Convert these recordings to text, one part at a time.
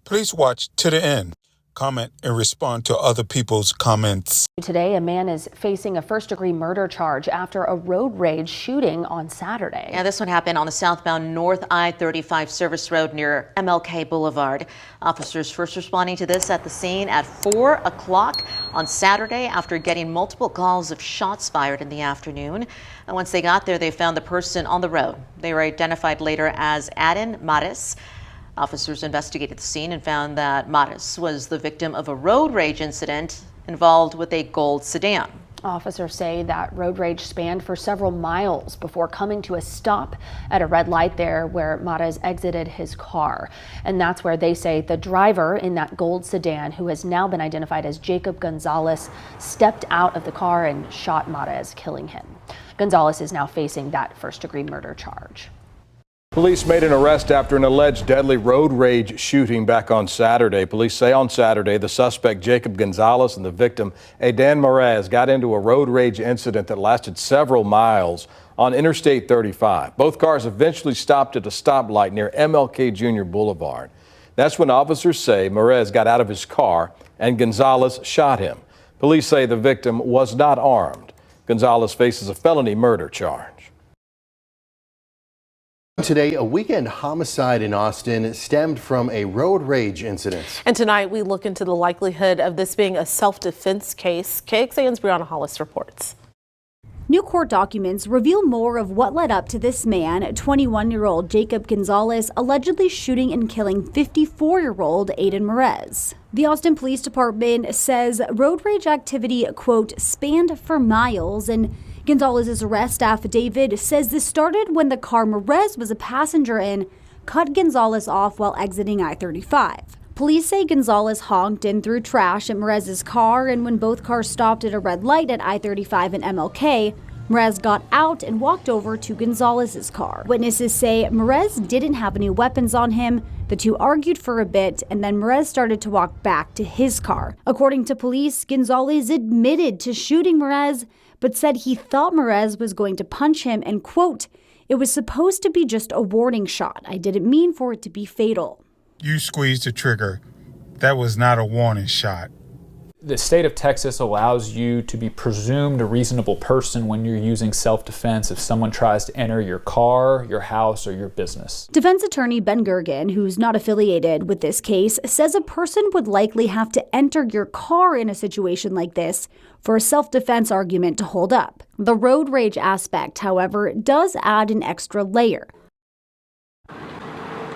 Please watch to the end. Comment and respond to other people's comments. Today, a man is facing a first-degree murder charge after a road rage shooting on Saturday. Yeah, this one happened on the southbound North I-35 service road near MLK Boulevard. Officers first responding to this at the scene at 4 o'clock on Saturday after getting multiple calls of shots fired in the afternoon. And once they got there, they found the person on the road. They were identified later as Adan Marez. Officers investigated the scene and found that Marez was the victim of a road rage incident involved with a gold sedan. Officers say that road rage spanned for several miles before coming to a stop at a red light there where Marez exited his car. And that's where they say the driver in that gold sedan, who has now been identified as Jacob Gonzalez, stepped out of the car and shot Marez, killing him. Gonzalez is now facing that first-degree murder charge. Police made an arrest after an alleged deadly road rage shooting back on Saturday. Police say on Saturday, the suspect Jacob Gonzalez and the victim Adan Marez got into a road rage incident that lasted several miles on Interstate 35. Both cars eventually stopped at a stoplight near MLK Jr. Boulevard. That's when officers say Marez got out of his car and Gonzalez shot him. Police say the victim was not armed. Gonzalez faces a felony murder charge. Today, a weekend homicide in Austin stemmed from a road rage incident. And tonight, we look into the likelihood of this being a self-defense case. KXAN's Brianna Hollis reports. New court documents reveal more of what led up to this man, 21-year-old Jacob Gonzalez, allegedly shooting and killing 54-year-old Adan Marez. The Austin Police Department says road rage activity, quote, spanned for miles, and Gonzalez's arrest affidavit says this started when the car Marez was a passenger in cut Gonzalez off while exiting I-35. Police say Gonzalez honked and threw trash at Marez's car, and when both cars stopped at a red light at I-35 and MLK, Marez got out and walked over to Gonzalez's car. Witnesses say Marez didn't have any weapons on him. The two argued for a bit, and then Marez started to walk back to his car. According to police, Gonzalez admitted to shooting Marez, but said he thought Marez was going to punch him and, quote, it was supposed to be just a warning shot. I didn't mean for it to be fatal. You squeezed the trigger. That was not a warning shot. The state of Texas allows you to be presumed a reasonable person when you're using self-defense if someone tries to enter your car, your house, or your business. Defense attorney Ben Gergen, who's not affiliated with this case, says a person would likely have to enter your car in a situation like this for a self-defense argument to hold up. The road rage aspect, however, does add an extra layer.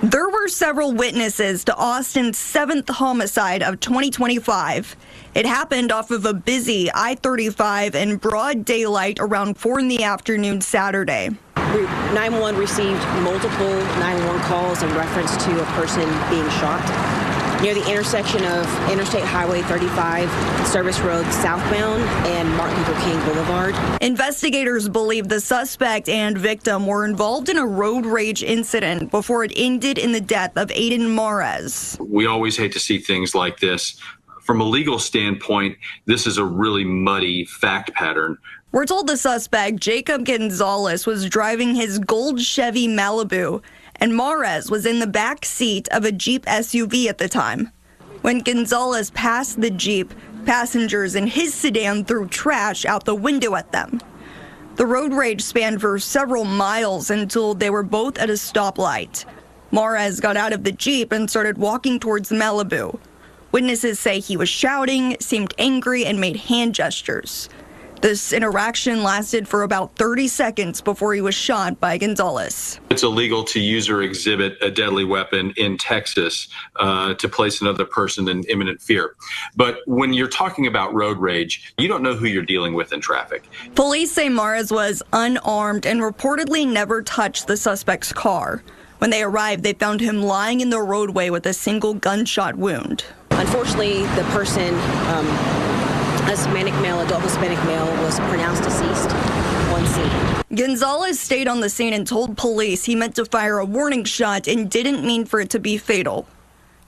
There were several witnesses to Austin's 7th homicide of 2025. It happened off of a busy I-35 in broad daylight around 4 in the afternoon Saturday. 911 received multiple 911 calls in reference to a person being shot near the intersection of Interstate Highway 35, Service Road southbound, and Martin Luther King Boulevard. Investigators believe the suspect and victim were involved in a road rage incident before it ended in the death of Adan Marez. We always hate to see things like this. From a legal standpoint, this is a really muddy fact pattern. We're told the suspect, Jacob Gonzalez, was driving his gold Chevy Malibu, and Marez was in the back seat of a Jeep SUV at the time. When Gonzalez passed the Jeep, passengers in his sedan threw trash out the window at them. The road rage spanned for several miles until they were both at a stoplight. Marez got out of the Jeep and started walking towards the Malibu. Witnesses say he was shouting, seemed angry, and made hand gestures. This interaction lasted for about 30 seconds before he was shot by Gonzalez. It's illegal to use or exhibit a deadly weapon in Texas to place another person in imminent fear. But when you're talking about road rage, you don't know who you're dealing with in traffic. Police say Marez was unarmed and reportedly never touched the suspect's car. When they arrived, they found him lying in the roadway with a single gunshot wound. Unfortunately, the person, adult Hispanic male, was pronounced deceased on scene. Gonzalez stayed on the scene and told police he meant to fire a warning shot and didn't mean for it to be fatal.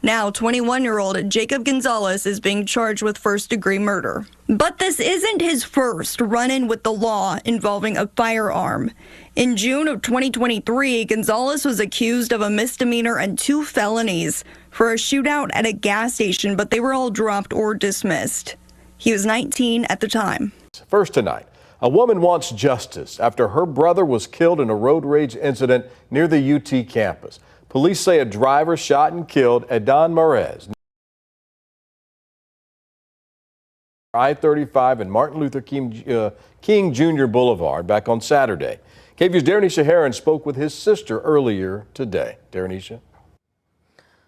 Now, 21-year-old Jacob Gonzalez is being charged with first-degree murder. But this isn't his first run-in with the law involving a firearm. In June of 2023, Gonzalez was accused of a misdemeanor and 2 felonies for a shootout at a gas station, but they were all dropped or dismissed. He was 19 at the time. First tonight, a woman wants justice after her brother was killed in a road rage incident near the UT campus. Police say a driver shot and killed Adan Marez. I-35 and Martin Luther King Jr. Boulevard back on Saturday. KVU's Darrenisha Heron spoke with his sister earlier today. Darrenisha.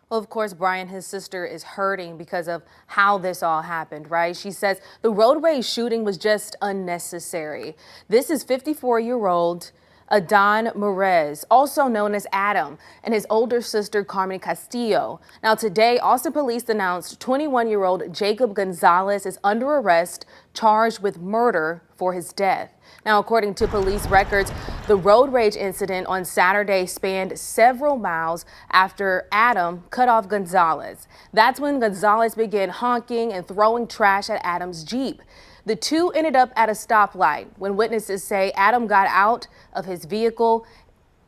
Well, of course, Brian, his sister is hurting because of how this all happened, right? She says the road rage shooting was just unnecessary. This is 54-year-old Adan Marez, also known as Adam, and his older sister, Carmen Castillo. Now, today, Austin police announced 21-year-old Jacob Gonzalez is under arrest, charged with murder for his death. Now, according to police records, the road rage incident on Saturday spanned several miles after Adam cut off Gonzalez. That's when Gonzalez began honking and throwing trash at Adam's Jeep. The two ended up at a stoplight when witnesses say Adam got out of his vehicle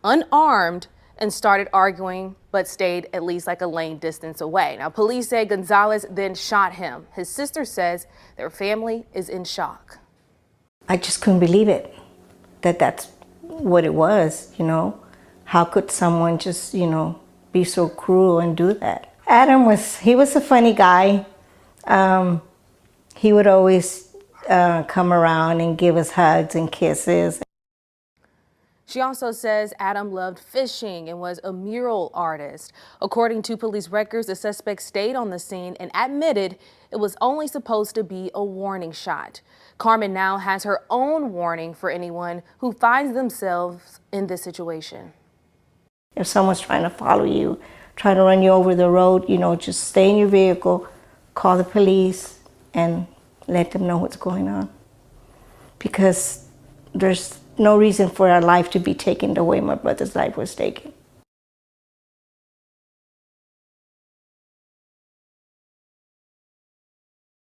unarmed and started arguing, but stayed at least like a lane distance away. Now, police say Gonzalez then shot him. His sister says their family is in shock. I just couldn't believe it, that's what it was, you know. How could someone just, be so cruel and do that? Adam was a funny guy. He would always come around and give us hugs and kisses. She also says Adam loved fishing and was a mural artist. According to police records, the suspect stayed on the scene and admitted it was only supposed to be a warning shot. Carmen now has her own warning for anyone who finds themselves in this situation. If someone's trying to follow you, trying to run you over the road, just stay in your vehicle, call the police, and let them know what's going on. Because there's no reason for our life to be taken the way my brother's life was taken.